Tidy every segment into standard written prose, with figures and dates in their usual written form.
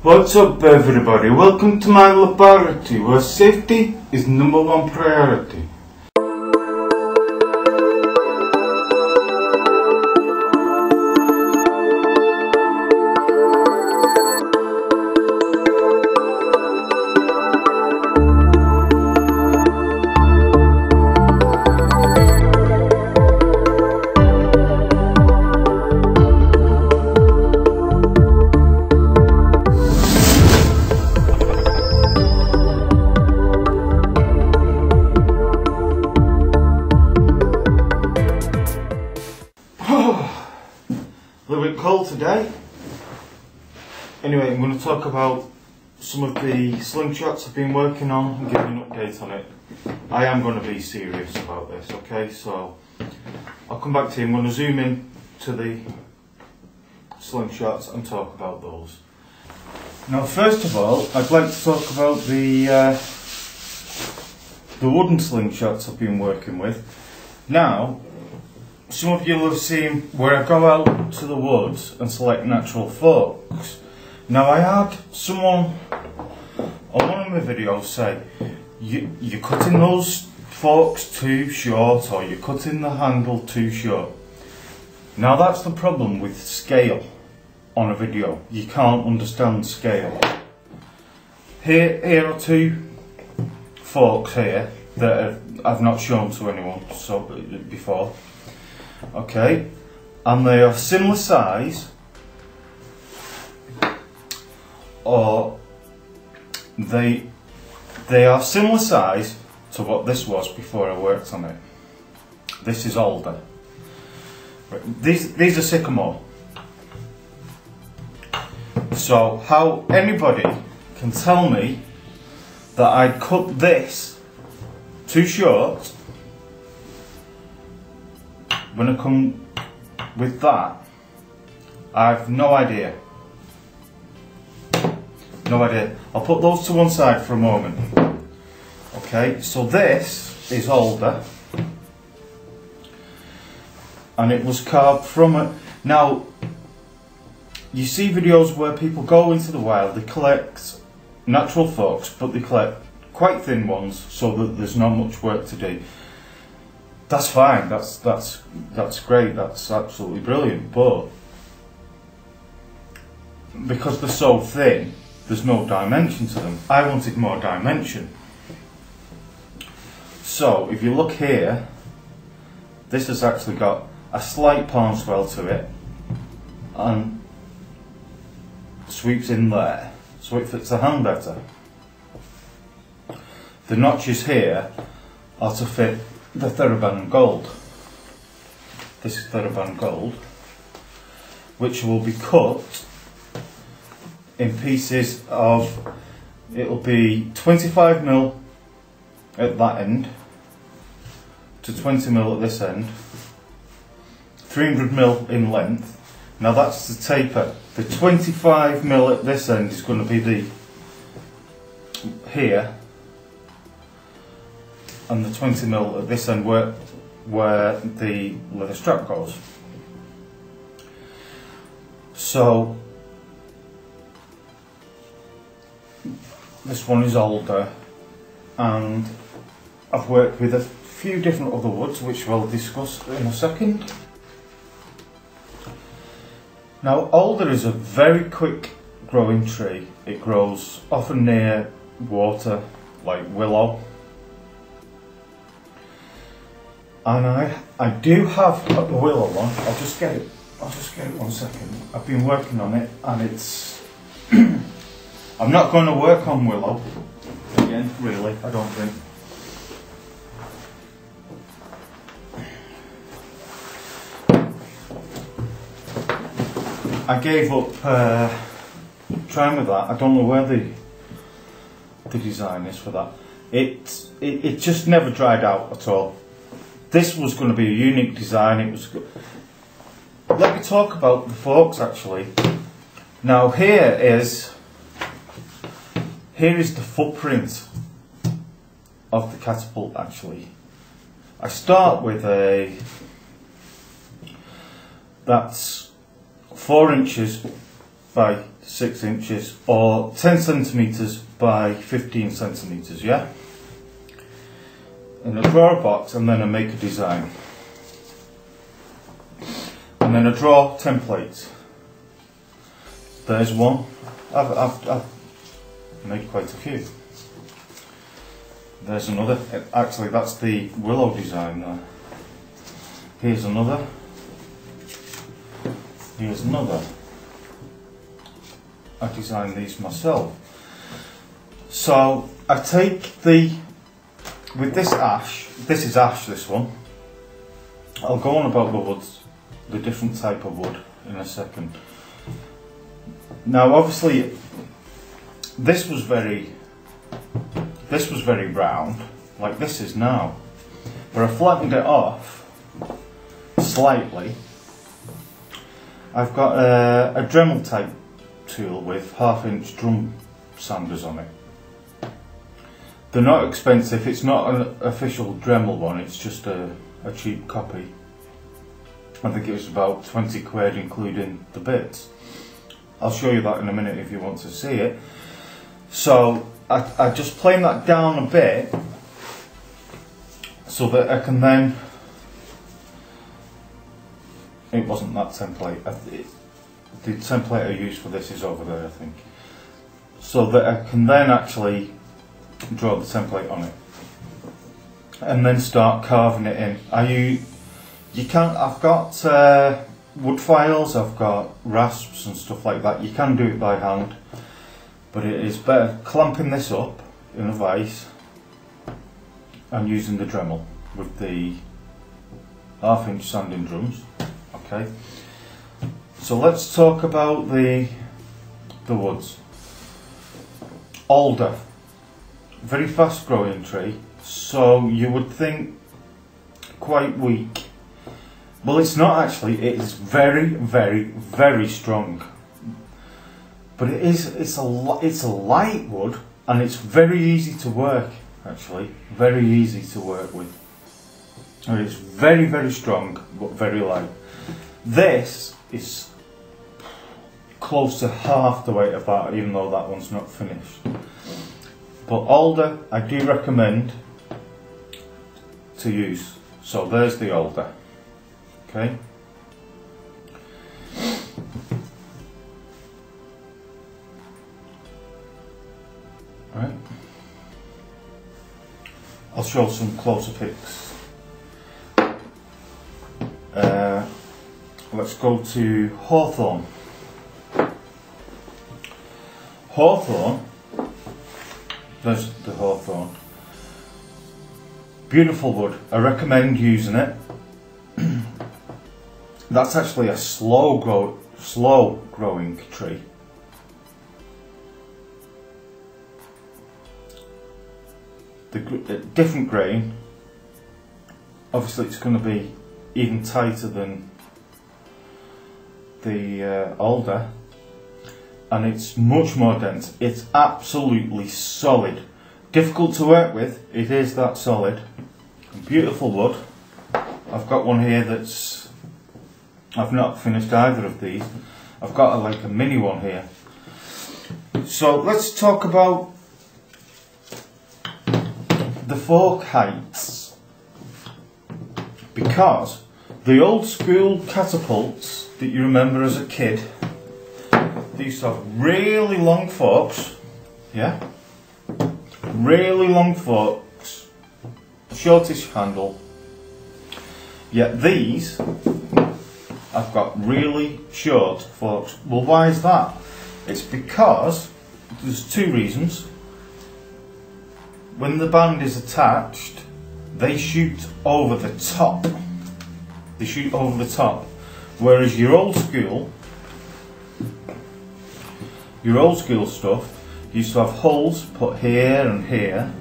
What's up everybody, welcome to my laboratory where safety is #1 priority. A little bit cold today. Anyway, I'm going to talk about some of the slingshots I've been working on and give you an update on it. I am going to be serious about this, okay? So I'll come back to you. I'm going to zoom in to the slingshots and talk about those. Now, first of all, I'd like to talk about the wooden slingshots I've been working with. Now, some of you will have seen where I go out to the woods and select natural forks. Now, I had someone on one of my videos say, you're cutting those forks too short, or you're cutting the handle too short. Now, that's the problem with scale on a video. You can't understand scale. Here are two forks here that I've not shown to anyone before. Okay, and they are similar size, or they are similar size to what this was before I worked on it. This is older. These are sycamore. So how anybody can tell me that I'd cut this too short when I come with that, I've no idea. No idea. I'll put those to one side for a moment. Okay, so this is older, and it was carved from it. Now, you see videos where people go into the wild, they collect natural forks, but they collect quite thin ones so that there's not much work to do. That's fine, that's great, that's absolutely brilliant, but because they're so thin, there's no dimension to them. I wanted more dimension. So if you look here, this has actually got a slight palm swell to it and sweeps in there, so it fits the hand better. The notches here are to fit the Thornber gold. This is Thornber gold, which will be cut in pieces of, it'll be 25mm at that end to 20mm at this end, 300mm in length. Now that's the taper. The 25mm at this end is going to be the here, and the 20mm at this end where the leather strap goes. So this one is older, and I've worked with a few different other woods which we'll discuss in a second. Now, alder is a very quick growing tree. It grows often near water, like willow. And I do have a willow one. I'll just get it 1 second. I've been working on it, and it's I'm not going to work on willow again, really, I don't think. I gave up trying with that. I don't know where the design is for that. It just never dried out at all. This was going to be a unique design. It was good. Let me talk about the forks actually. Now here is the footprint of the catapult actually. I start with that's 4 inches by 6 inches or 10 centimetres by 15 centimetres, yeah? And I draw a box and then I make a design. And then I draw templates. There's one. I've made quite a few. There's another. Actually, that's the willow design there. Here's another. Here's another. I designed these myself. So I take with this ash. This is ash. This one. I'll go on about the woods, the different type of wood in a second. Now, obviously, this was very round, like this is now, but I flattened it off slightly. I've got a Dremel type tool with 1/2-inch drum sanders on it. They're not expensive. It's not an official Dremel one. It's just a cheap copy. I think it was about 20 quid including the bits. I'll show you that in a minute if you want to see it. So I just plane that down a bit so that I can then, it wasn't that template, the template I used for this is over there I think, so that I can then actually draw the template on it and then start carving it in. I've got wood files, I've got rasps and stuff like that. You can do it by hand, but it is better clamping this up in a vise and using the Dremel with the 1/2-inch sanding drums. Okay, so let's talk about the woods. Alder, very fast growing tree, so you would think quite weak. Well, it's not actually. It is very, very, very strong. But it's a light wood, and it's very easy to work. Actually, very easy to work with. And it's very, very strong, but very light. This is close to half the weight of that, even though that one's not finished. But alder, I do recommend to use. So there's the alder. Okay. Right. I'll show some closer pics. Let's go to hawthorn. Hawthorn. There's the hawthorn. Beautiful wood. I recommend using it. That's actually a slow growing tree. The different grain. Obviously, it's going to be even tighter than the alder, and it's much more dense. It's absolutely solid. Difficult to work with. It is that solid. Beautiful wood. I've got one here that's. I've not finished either of these. I've got like a mini one here. So let's talk about the fork heights, because the old school catapults that you remember as a kid, they used to have really long forks, yeah, really long forks, shortish handle. Yet these, I've got really short forks. Well, why is that? It's because there's two reasons. When the band is attached, they shoot over the top. They shoot over the top. Whereas your old school stuff used to have holes put here and here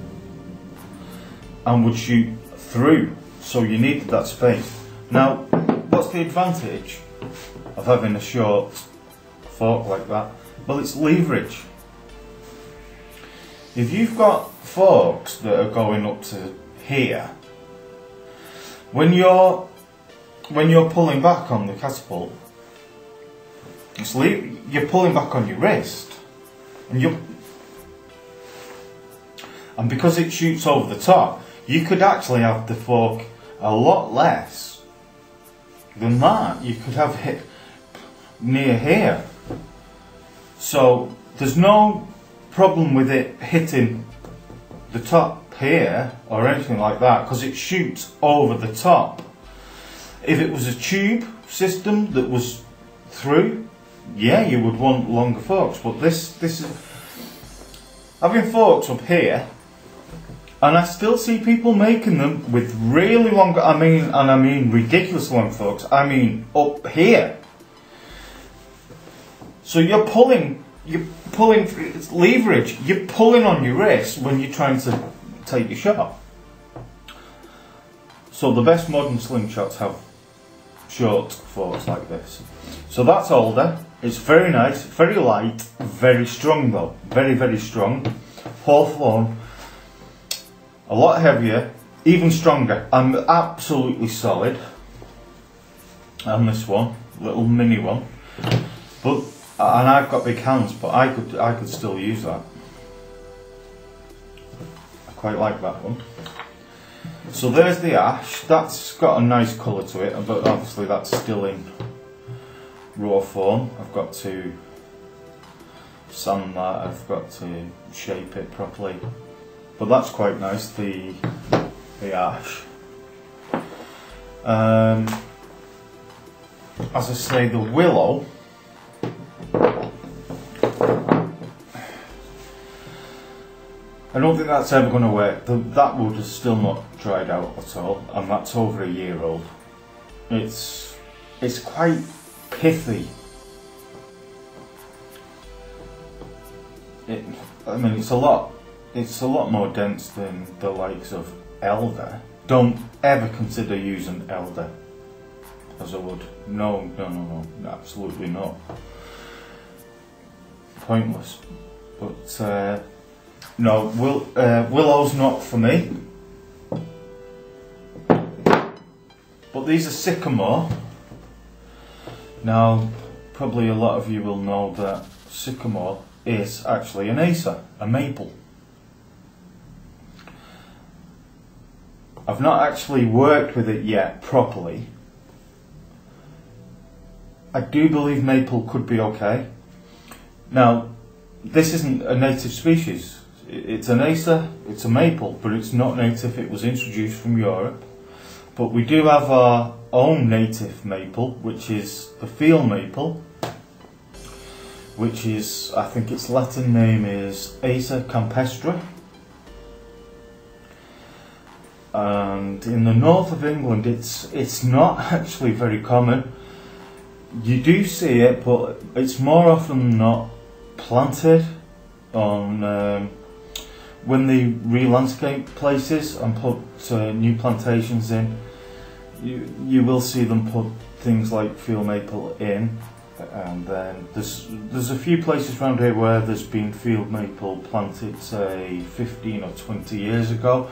and would shoot through. So you needed that space. Now, what's the advantage of having a short fork like that? Well, it's leverage. If you've got forks that are going up to here, when you're pulling back on the catapult, So you're pulling back on your wrist, and because it shoots over the top, you could actually have the fork a lot less than that. You could have it near here. So there's no problem with it hitting the top here or anything like that, because it shoots over the top. If it was a tube system that was through, yeah, you would want longer forks, but this is having forks up here, and I still see people making them with really long, I mean ridiculous long forks, I mean up here. So you're pulling, it's leverage, you're pulling on your wrist when you're trying to take your shot. So the best modern slingshots have short forks like this. So that's older, it's very nice, very light, very strong though, very, very strong. Hawthorne, a lot heavier, even stronger, and absolutely solid. And this one, little mini one, but and I've got big hands, but I could still use that. I quite like that one. So there's the ash. That's got a nice colour to it, but obviously that's still in raw form. I've got to sand that. I've got to shape it properly. But that's quite nice. The ash. As I say, the willow. I don't think that's ever going to work. That wood is still not dried out at all, and that's over a year old. It's quite pithy. I mean, it's a lot more dense than the likes of elder. Don't ever consider using elder as a wood. No, absolutely not. Pointless. But no, willow's not for me. But these are sycamore. Now, probably a lot of you will know that sycamore is actually an acer, a maple. I've not actually worked with it yet properly. I do believe maple could be okay. Now, this isn't a native species. It's an acer, it's a maple, but it's not native. It was introduced from Europe. But we do have our own native maple, which is the field maple, which is, I think its Latin name is Acer campestre. And in the north of England, it's not actually very common. You do see it, but it's more often than not planted on when they re-landscape places and put new plantations in. You will see them put things like field maple in, and then there's a few places around here where there's been field maple planted, say 15 or 20 years ago,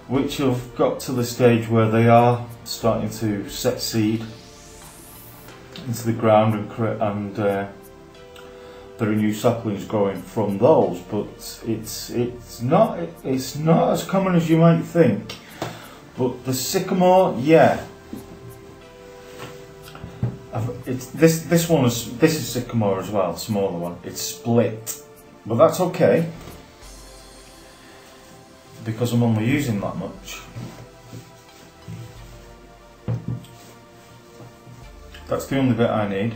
which have got to the stage where they are starting to set seed into the ground, and there are new saplings growing from those. But it's not as common as you might think. But the sycamore, yeah, this is sycamore as well, smaller one. It's split, but that's okay because I'm only using that much. That's the only bit I need.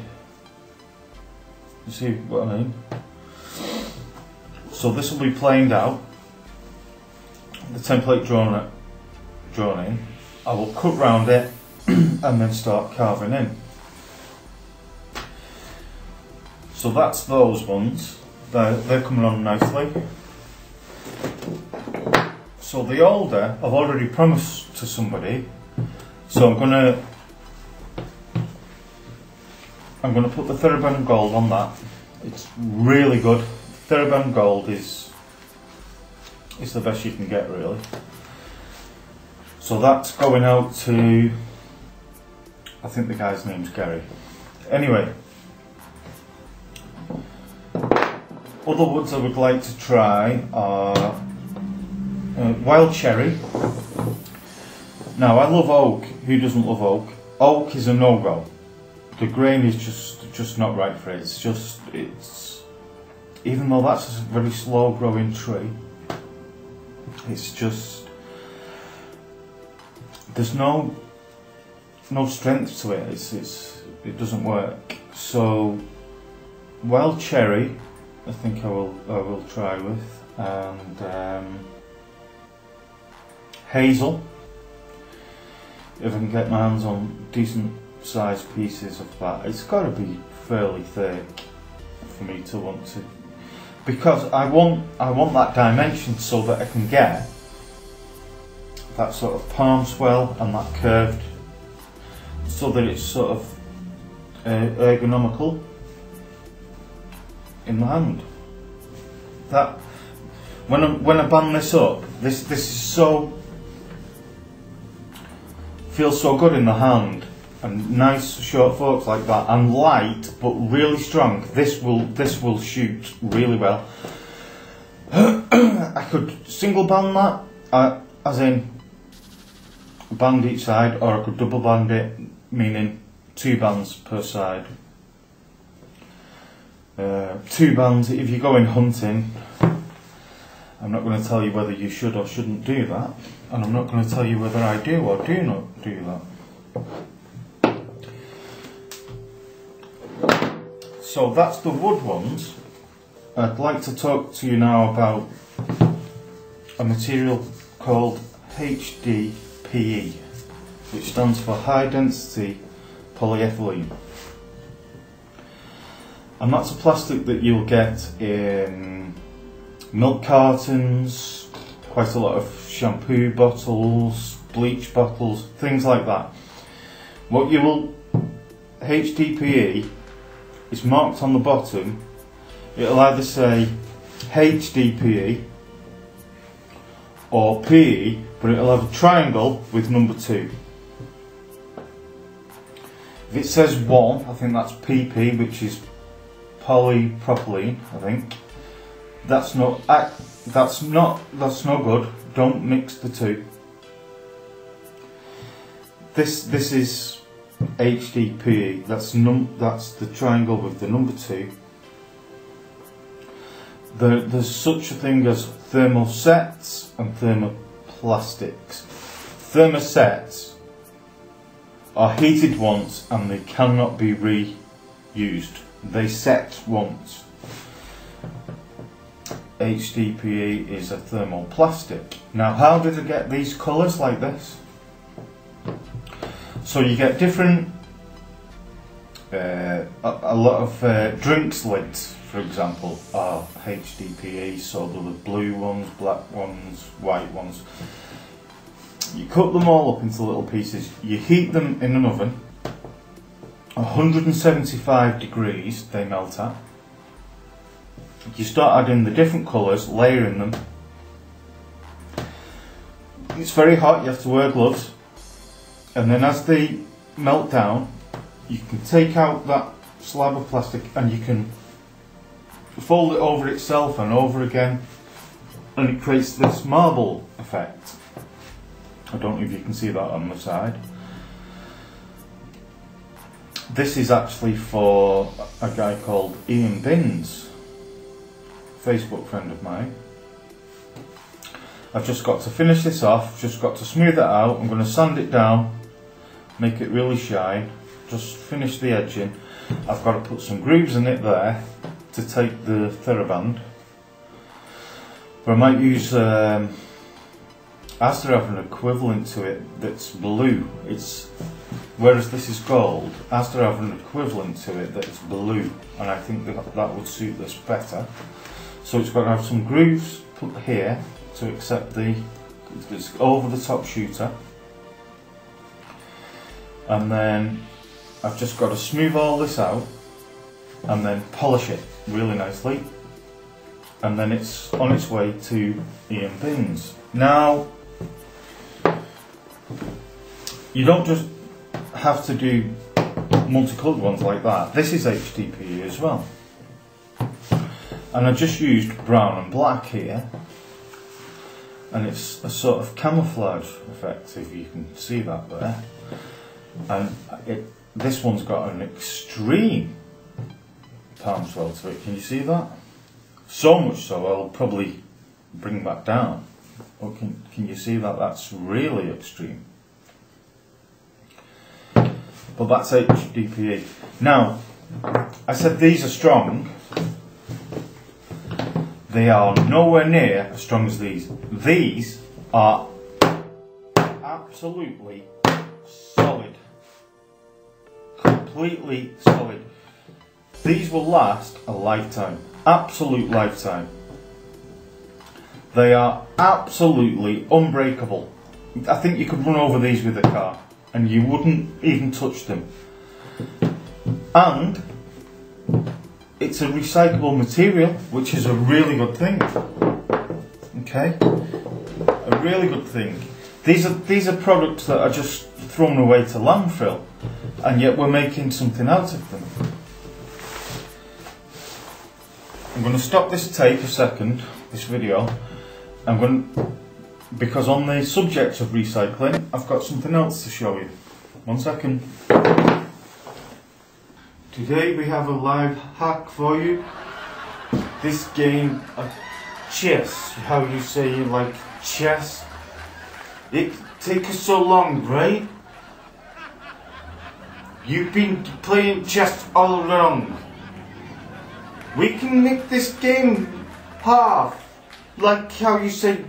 You see what I mean? So this will be planed out. The template drawn in. I will cut round it and then start carving in. So that's those ones. They're coming on nicely. So the older, I've already promised to somebody. So I'm gonna put the Thornber gold on that. It's really good. Thornber gold is the best you can get, really. So that's going out to, I think the guy's name's Gary. Anyway, Other woods I would like to try are wild cherry. Now I love oak. Who doesn't love oak? Oak is a no-go. The grain is just not right for it. It's even though that's a very slow growing tree, it's just, there's no strength to it. It doesn't work. So wild cherry, I think I will try with, and hazel. If I can get my hands on decent sized pieces of that. It's got to be fairly thick for me to want to, because I want that dimension so that I can get that sort of palm swell and that curved, so that it's sort of ergonomical in the hand. That when I band this up, this is so, feels so good in the hand, and nice short forks like that, and light but really strong. This will shoot really well. I could single band that, as in band each side, or I could double band it, meaning 2 bands per side. 2 bands if you're going hunting. I'm not going to tell you whether you should or shouldn't do that, and I'm not going to tell you whether I do or do not do that. So that's the wood ones. I'd like to talk to you now about a material called HDPE, which stands for high density polyethylene. And that's a plastic that you'll get in milk cartons, quite a lot of shampoo bottles, bleach bottles, things like that. What you will, HDPE is marked on the bottom. It'll either say HDPE or PE, but it'll have a triangle with number 2. If it says 1, I think that's PP, which is polypropylene, I think. That's no good. Don't mix the two. This is HDPE. That's the triangle with the number 2. There's such a thing as thermosets and thermoplastics. Thermosets are heated once and they cannot be reused. They set once. HDPE is a thermoplastic. Now, how did I get these colours like this? So you get different, a lot of drinks lids, for example, are HDPE. So there are blue ones, black ones, white ones. You cut them all up into little pieces. You heat them in an oven. 175 degrees they melt at. You start adding the different colours, layering them. It's very hot, you have to wear gloves. And then as they melt down, you can take out that slab of plastic and you can fold it over itself and over again, and it creates this marble effect. I don't know if you can see that on the side. This is actually for a guy called Ian Binns, Facebook friend of mine. I've just got to finish this off, just got to smooth it out. I'm going to sand it down, make it really shine, just finish the edging. I've got to put some grooves in it there to take the TheraBand. But I might use, as to have an equivalent to it that's blue. Whereas this is gold, as to have an equivalent to it that's blue, and I think that would suit this better. So it's got to have some grooves put here to accept it's over the top shooter, and then I've just got to smooth all this out and then polish it really nicely, and then it's on its way to Ian Binns. Now, you don't just have to do multicoloured ones like that. This is HDPE as well. And I just used brown and black here, and it's a sort of camouflage effect, if you can see that there. And this one's got an extreme palm swell to it. Can you see that? So much so I'll probably bring that down. Oh, can you see that? That's really extreme. But that's HDPE. Now, I said these are strong. They are nowhere near as strong as these. These are absolutely solid. Completely solid. These will last a lifetime. Absolute lifetime. They are absolutely unbreakable. I think you could run over these with a car and you wouldn't even touch them. And it's a recyclable material, which is a really good thing. Okay? A really good thing. These are products that are just thrown away to landfill, and yet we're making something out of them. I'm going to stop this tape a second, this video. Because on the subject of recycling, I've got something else to show you. 1 second. Today we have a live hack for you. This game of chess, how you say you like chess. It takes us so long, right? You've been playing chess all along. We can make this game half, like how you say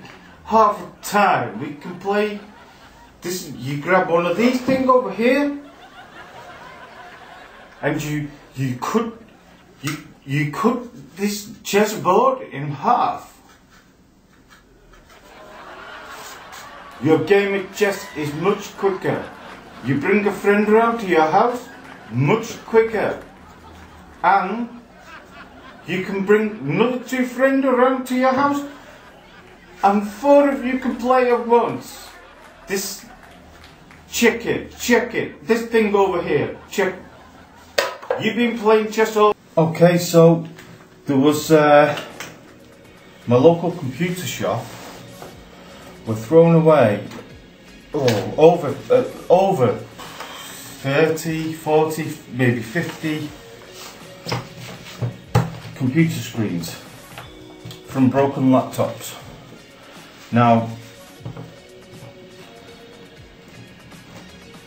half the time. We can play this. You grab one of these things over here, and you cut this chessboard in half. Your game of chess is much quicker. You bring a friend around to your house much quicker, and you can bring another 2 friends around to your house, and 4 of you can play at once. This, check it, this thing over here, check. You've been playing chess all... Okay, so there was my local computer shop were thrown away over 30, 40, maybe 50 computer screens from broken laptops. Now,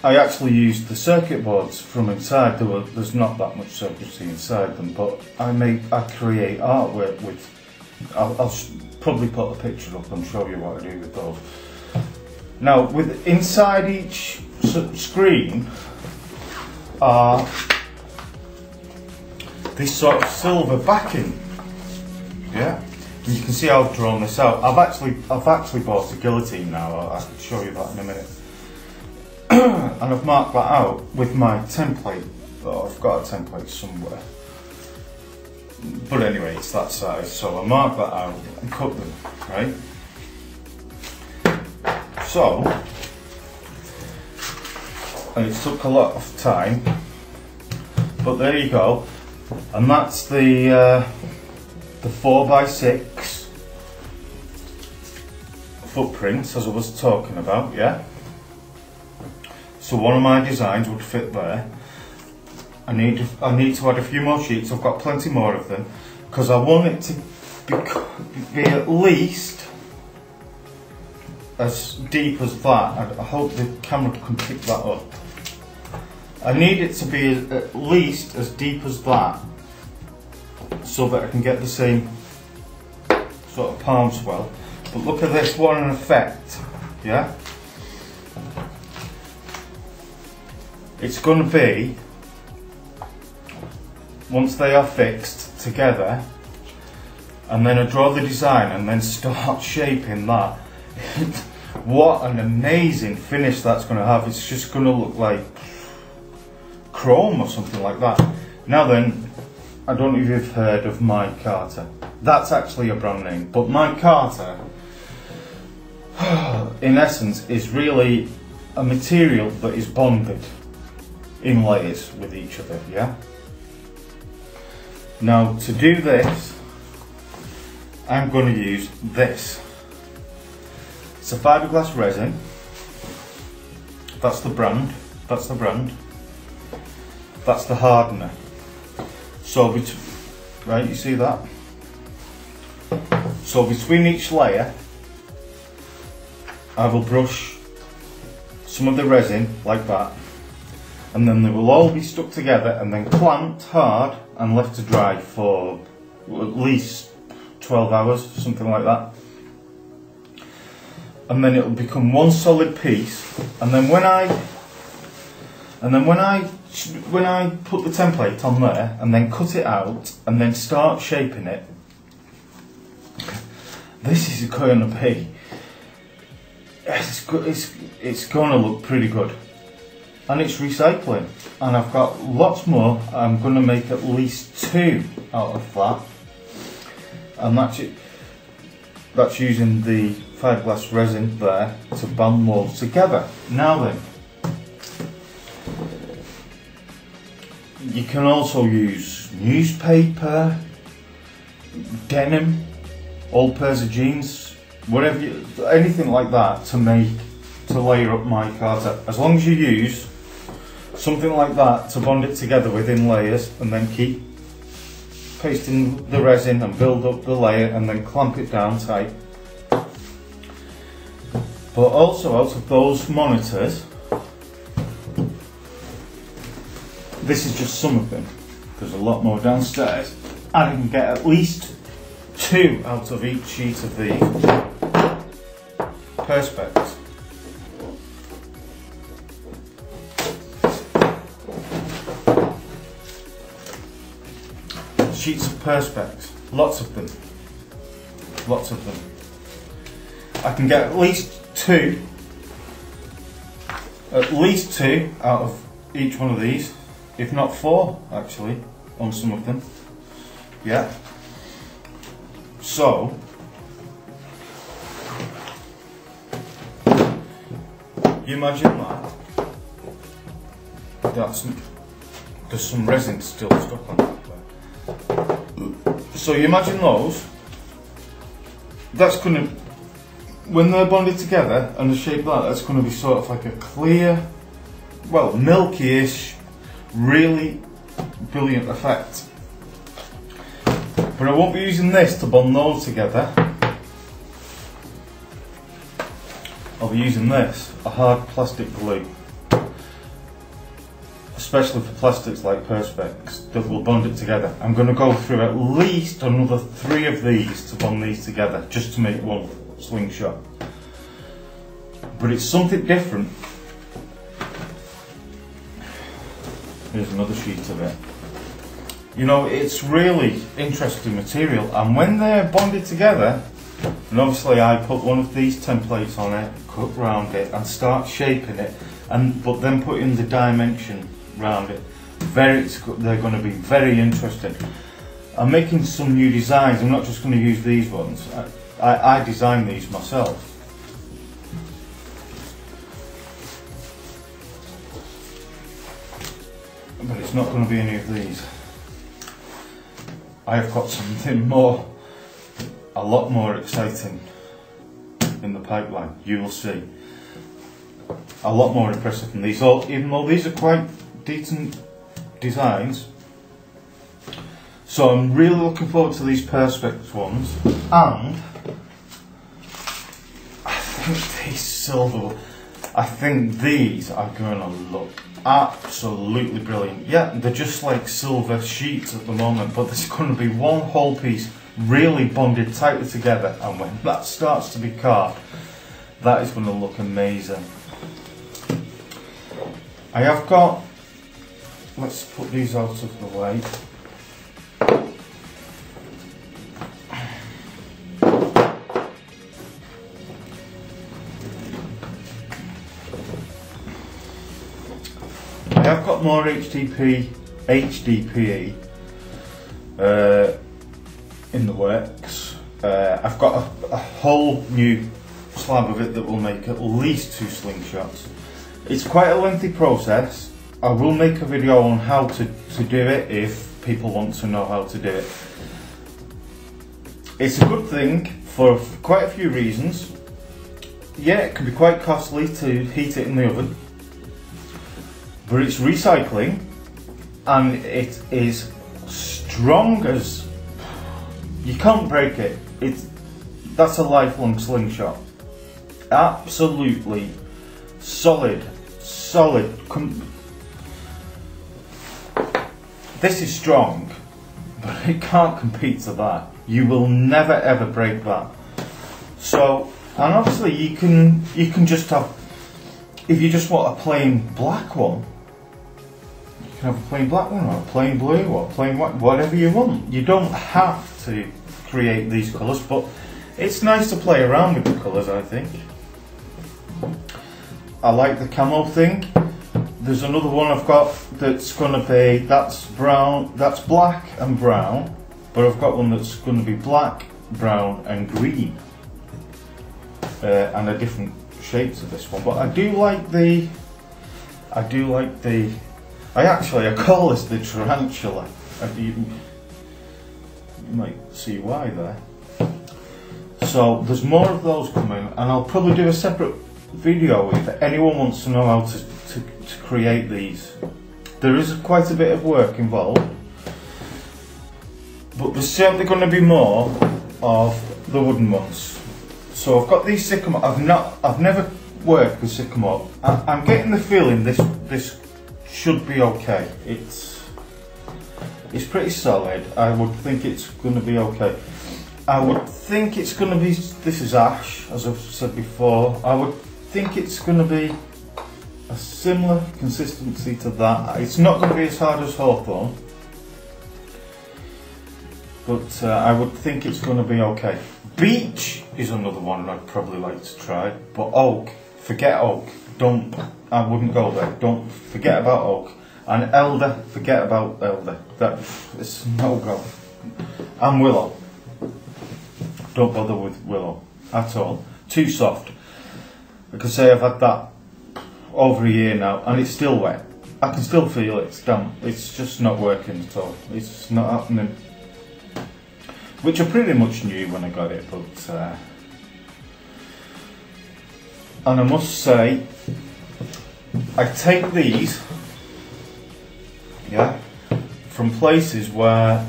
I actually used the circuit boards from inside. There's not that much circuitry inside them, but I create artwork with. I'll probably put a picture up and show you what I do with those. Now, with inside each screen are this sort of silver backing. Yeah, and you can see how I've drawn this out. I've actually bought a guillotine now. I'll show you that in a minute. And I've marked that out with my template. Oh, I've got a template somewhere. But anyway, it's that size, so I mark that out and cut them, right? So, and it took a lot of time, but there you go. And that's the 4x6 footprints, as I was talking about, yeah? So one of my designs would fit there. I need to add a few more sheets. I've got plenty more of them because I want it to be at least as deep as that. I hope the camera can pick that up. I need it to be at least as deep as that so that I can get the same sort of palm swell. But look at this one in effect, yeah? It's going to be, once they are fixed together, and then I draw the design and then start shaping that. What an amazing finish that's going to have. It's just going to look like chrome or something like that. Now then, I don't know if you've heard of Mike Carter. That's actually a brand name, but Mike Carter, in essence, is really a material that is bonded in layers with each other, yeah? Now, to do this, I'm going to use this. It's a fiberglass resin. That's the brand. That's the brand. That's the hardener. So, right, you see that? So between each layer, I will brush some of the resin like that, and then they will all be stuck together and then clamped hard and left to dry for at least 12 hours, something like that. And then it will become one solid piece. And then when I put the template on there and then cut it out and then start shaping it, this is going to be, it's going to look pretty good. And it's recycling, and I've got lots more. I'm going to make at least 2 out of that, and that's using the fiberglass resin there to band them all together. Now then, you can also use newspaper, denim, old pairs of jeans, whatever, anything like that to layer up micarta. As long as you use something like that to bond it together within layers, and then keep pasting the resin and build up the layer and then clamp it down tight. But also, out of those monitors, this is just some of them. There's a lot more downstairs, and I can get at least 2 out of each sheet of the perspex. Sheets of perspex, lots of them, I can get at least 2 out of each one of these, if not 4 actually, on some of them. Yeah. So, you imagine that. There's some resin still stuck on that. So you imagine those. That's going to, when they're bonded together and the shape like that, that's going to be sort of like a clear, well, milky-ish, really brilliant effect. But I won't be using this to bond those together. I'll be using this, a hard plastic glue. Especially for plastics like perspex that will bond it together. I'm going to go through at least another 3 of these to bond these together, just to make one slingshot. But it's something different. Here's another sheet of it. You know, it's really interesting material, and when they're bonded together, and obviously I put one of these templates on it, cut round it and start shaping it, but then put in the dimension round it. They're going to be very interesting. I'm making some new designs. I'm not just going to use these ones. I designed these myself. But it's not going to be any of these. I have got something a lot more exciting in the pipeline. You will see. A lot more impressive than these. Even though these are quite decent designs. So I'm really looking forward to these perspex ones, and I think these silver, I think these are going to look absolutely brilliant. Yeah, they're just like silver sheets at the moment, but there's going to be one whole piece really bonded tightly together, and when that starts to be carved, that is going to look amazing. I have got, let's put these out of the way. I have got more HDPE in the works. I've got a whole new slab of it that will make at least 2 slingshots. It's quite a lengthy process. I will make a video on how to do it if people want to know how to do it. It's a good thing for quite a few reasons. Yeah, it can be quite costly to heat it in the oven, but it's recycling and it is strong as you can't break it. That's a lifelong slingshot. Absolutely solid. This is strong, but it can't compete to that. You will never ever break that. So, and obviously you can just have, if you just want a plain black one, you can have a plain black one or a plain blue or a plain white, whatever you want. You don't have to create these colours, but it's nice to play around with the colours, I think. I like the camo thing. There's another one I've got that's going to be, that's brown, that's black and brown, but I've got one that's going to be black, brown and green, and a different shape to this one. But I call this the tarantula. You might see why there. So there's more of those coming, and I'll probably do a separate video if anyone wants to know how to create these. There is quite a bit of work involved, but there's certainly going to be more of the wooden ones. So I've got these sycamore. I've never worked with sycamore. I'm getting the feeling this should be okay. It's pretty solid. I would think it's going to be okay. I would think it's going to be, this is ash, as I've said before. I would think it's going to be a similar consistency to that. It's not going to be as hard as hawthorn, but I would think it's going to be okay. Beech is another one I'd probably like to try, but oak, forget oak. I wouldn't go there. Don't forget about oak. And elder, forget about elder. That is no go. And willow. Don't bother with willow at all. Too soft. Like I say, I've had that over a year now and it's still wet. I can still feel it's damp. It's just not working at all. It's not happening. Which I pretty much knew when I got it, but and I must say, I take these, yeah, from places where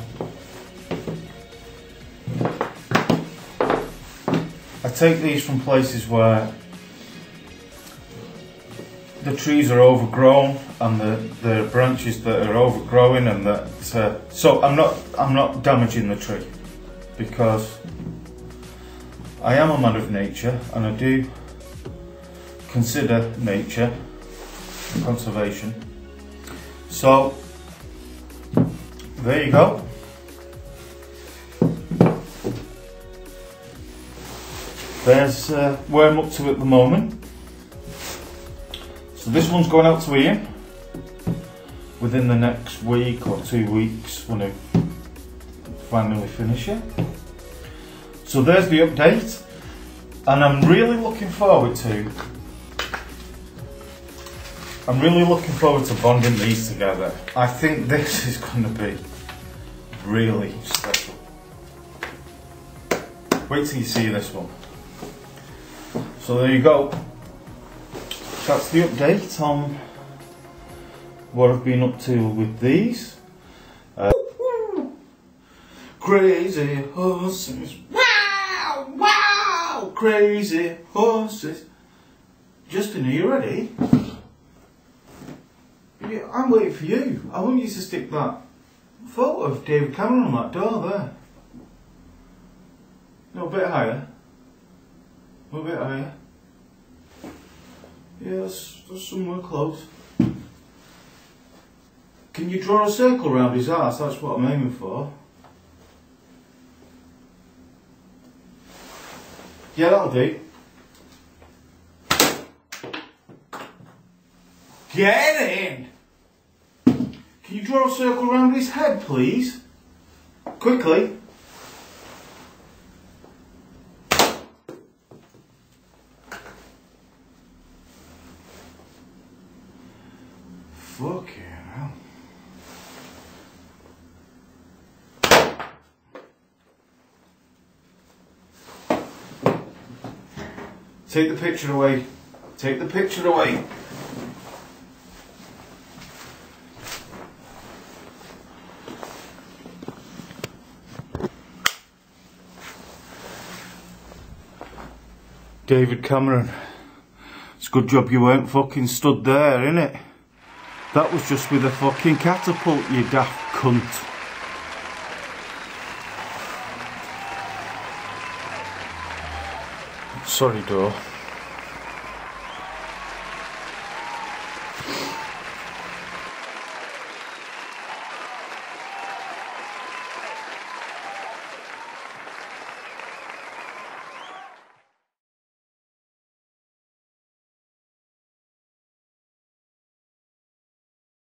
the trees are overgrown and the branches that are overgrowing, and that so I'm not damaging the tree, because I am a man of nature and I do consider nature conservation. So there you go. There's where I'm up to at the moment. So this one's going out to Ian within the next week or 2 weeks when I finally finish it. So there's the update, and I'm really looking forward to bonding these together. I think this is going to be really special. Wait till you see this one. So there you go. That's the update on what I've been up to with these. Crazy horses, wow, wow, crazy horses. Justin, are you ready? Yeah, I'm waiting for you. I want you to stick that photo of David Cameron on that door there. No, a bit higher. A bit higher. Yeah, that's somewhere close. Can you draw a circle around his arse? That's what I'm aiming for. Yeah, that'll do. Get in! Can you draw a circle around his head, please? Quickly. Fucking hell. Take the picture away. Take the picture away. David Cameron, it's a good job you weren't fucking stood there, innit? That was just with a fucking catapult, you daft cunt. Sorry, Dor.